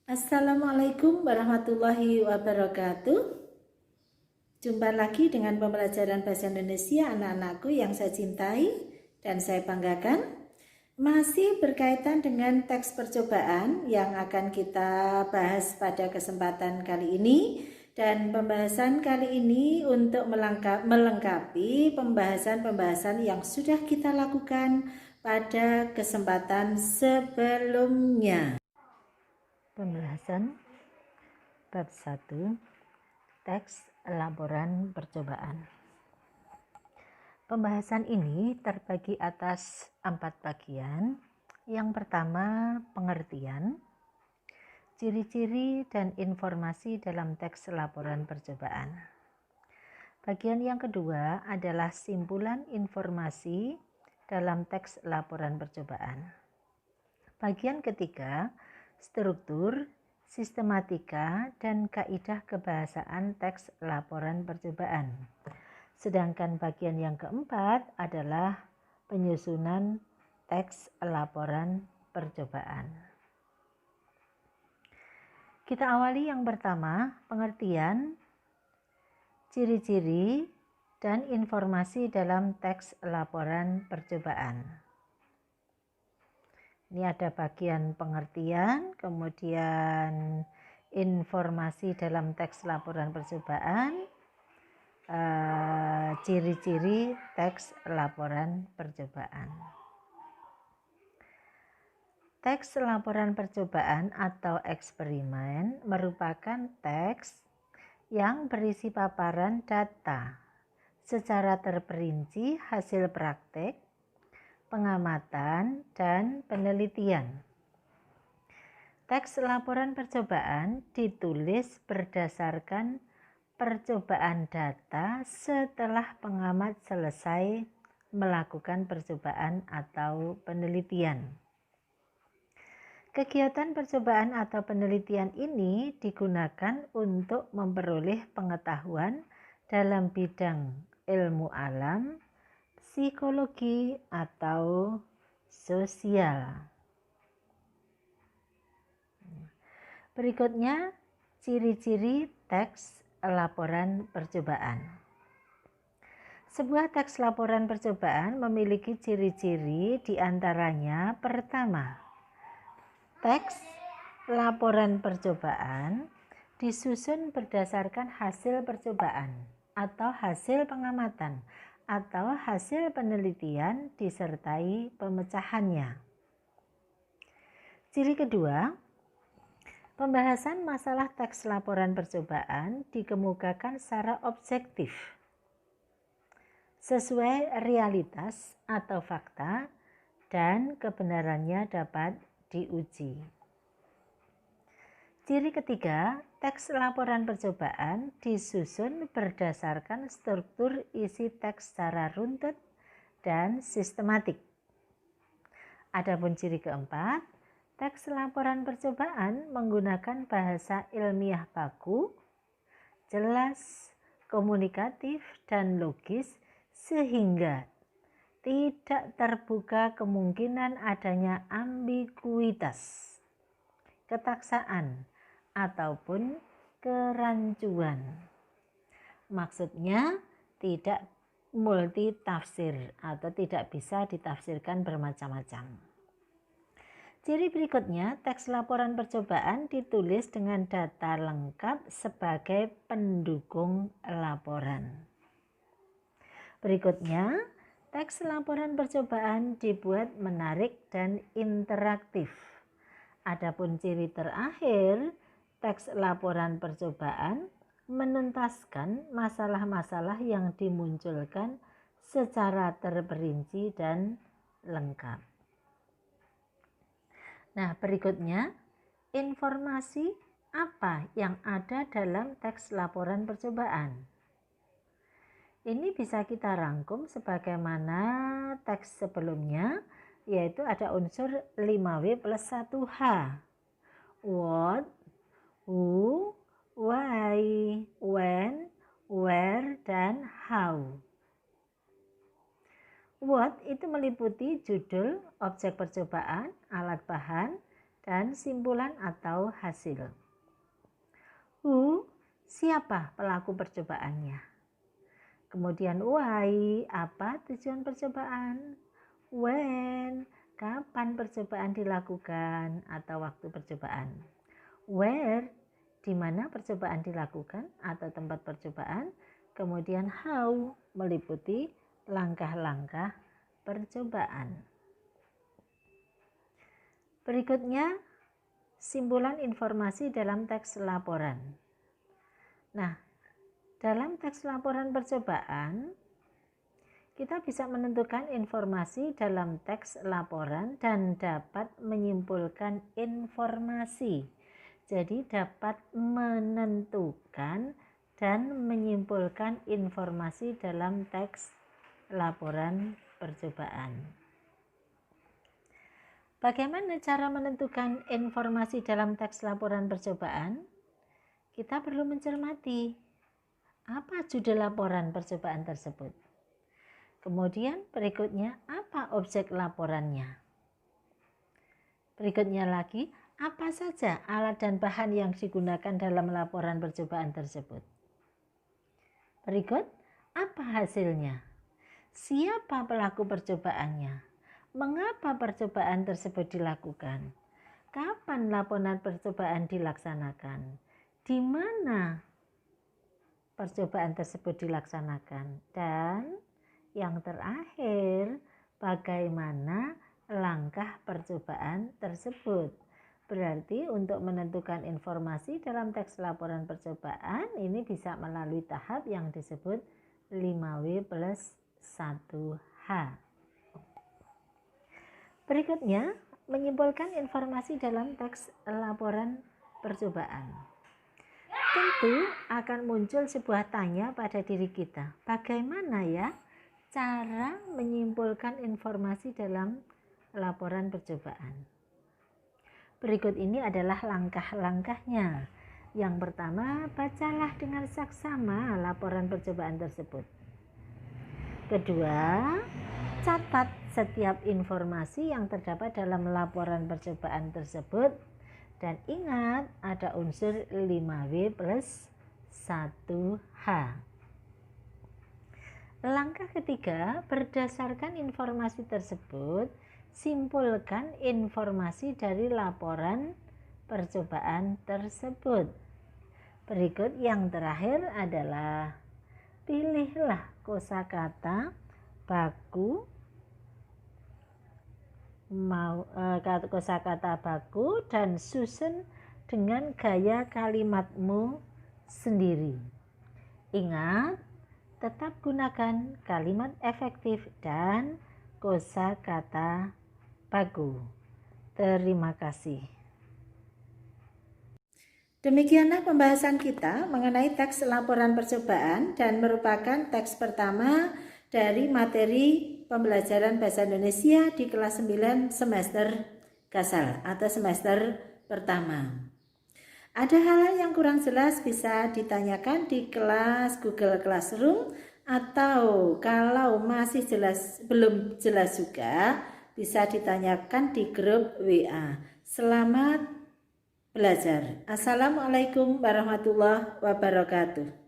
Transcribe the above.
Assalamualaikum warahmatullahi wabarakatuh. Jumpa lagi dengan pembelajaran bahasa Indonesia anak-anakku yang saya cintai dan saya banggakan. Masih berkaitan dengan teks percobaan yang akan kita bahas pada kesempatan kali ini. Dan pembahasan kali ini untuk melengkapi pembahasan-pembahasan yang sudah kita lakukan pada kesempatan sebelumnya. Pembahasan bab 1 teks laporan percobaan. Pembahasan ini terbagi atas 4 bagian. Yang pertama, pengertian, ciri-ciri dan informasi dalam teks laporan percobaan. Bagian yang kedua adalah simpulan informasi dalam teks laporan percobaan. Bagian ketiga, struktur, sistematika, dan kaidah kebahasaan teks laporan percobaan. Sedangkan bagian yang keempat adalah penyusunan teks laporan percobaan. Kita awali yang pertama, pengertian, ciri-ciri, dan informasi dalam teks laporan percobaan. Ini ada bagian pengertian, kemudian informasi dalam teks laporan percobaan, ciri-ciri teks laporan percobaan. Teks laporan percobaan atau eksperimen merupakan teks yang berisi paparan data secara terperinci hasil praktek, pengamatan, dan penelitian. Teks laporan percobaan ditulis berdasarkan percobaan data setelah pengamat selesai melakukan percobaan atau penelitian. Kegiatan percobaan atau penelitian ini digunakan untuk memperoleh pengetahuan dalam bidang ilmu alam, psikologi, atau sosial. Berikutnya, ciri-ciri teks laporan percobaan. Sebuah teks laporan percobaan memiliki ciri-ciri diantaranya pertama, teks laporan percobaan disusun berdasarkan hasil percobaan atau hasil pengamatan atau hasil penelitian disertai pemecahannya. Ciri kedua, pembahasan masalah teks laporan percobaan dikemukakan secara objektif, sesuai realitas atau fakta, dan kebenarannya dapat diuji. Ciri ketiga, teks laporan percobaan disusun berdasarkan struktur isi teks secara runtut dan sistematik. Adapun ciri keempat, teks laporan percobaan menggunakan bahasa ilmiah baku, jelas, komunikatif, dan logis sehingga tidak terbuka kemungkinan adanya ambiguitas, ketaksaan, ataupun kerancuan. Maksudnya tidak multitafsir atau tidak bisa ditafsirkan bermacam-macam. Ciri berikutnya, teks laporan percobaan ditulis dengan data lengkap sebagai pendukung laporan. Berikutnya, teks laporan percobaan dibuat menarik dan interaktif. Adapun ciri terakhir, teks laporan percobaan menuntaskan masalah-masalah yang dimunculkan secara terperinci dan lengkap. Nah, berikutnya, informasi apa yang ada dalam teks laporan percobaan? Ini bisa kita rangkum sebagaimana teks sebelumnya, yaitu ada unsur 5W plus 1H. What, who, why, when, where, dan how. What itu meliputi judul, objek percobaan, alat bahan, dan simpulan atau hasil. Who, siapa pelaku percobaannya? Kemudian why, apa tujuan percobaan? When, kapan percobaan dilakukan atau waktu percobaan? Where, di mana percobaan dilakukan atau tempat percobaan? Kemudian how, meliputi langkah-langkah percobaan. Berikutnya, simpulan informasi dalam teks laporan. Nah, dalam teks laporan percobaan, kita bisa menentukan informasi dalam teks laporan dan dapat menyimpulkan informasi. Jadi dapat menentukan dan menyimpulkan informasi dalam teks laporan percobaan. Bagaimana cara menentukan informasi dalam teks laporan percobaan? Kita perlu mencermati apa judul laporan percobaan tersebut. Kemudian berikutnya, apa objek laporannya? Berikutnya lagi, apa saja alat dan bahan yang digunakan dalam laporan percobaan tersebut? Berikut, apa hasilnya? Siapa pelaku percobaannya? Mengapa percobaan tersebut dilakukan? Kapan laporan percobaan dilaksanakan? Di mana percobaan tersebut dilaksanakan? Dan yang terakhir, bagaimana langkah percobaan tersebut? Berarti untuk menentukan informasi dalam teks laporan percobaan ini bisa melalui tahap yang disebut 5W plus 1H. Berikutnya, menyimpulkan informasi dalam teks laporan percobaan. Tentu akan muncul sebuah tanya pada diri kita. Bagaimana ya cara menyimpulkan informasi dalam laporan percobaan? Berikut ini adalah langkah-langkahnya. Yang pertama, bacalah dengan saksama laporan percobaan tersebut. Kedua, catat setiap informasi yang terdapat dalam laporan percobaan tersebut. Dan ingat, ada unsur 5W plus 1H. Langkah ketiga, berdasarkan informasi tersebut, simpulkan informasi dari laporan percobaan tersebut. Berikut yang terakhir adalah pilihlah kosakata baku kosakata baku dan susun dengan gaya kalimatmu sendiri. Ingat, tetap gunakan kalimat efektif dan kosakata baku. Terima kasih. Demikianlah pembahasan kita mengenai teks laporan percobaan dan merupakan teks pertama dari materi pembelajaran Bahasa Indonesia di kelas 9 semester Gasal atau semester pertama. Ada hal yang kurang jelas bisa ditanyakan di kelas Google Classroom, atau kalau masih belum jelas juga bisa ditanyakan di grup WA. Selamat belajar. Assalamualaikum warahmatullahi wabarakatuh.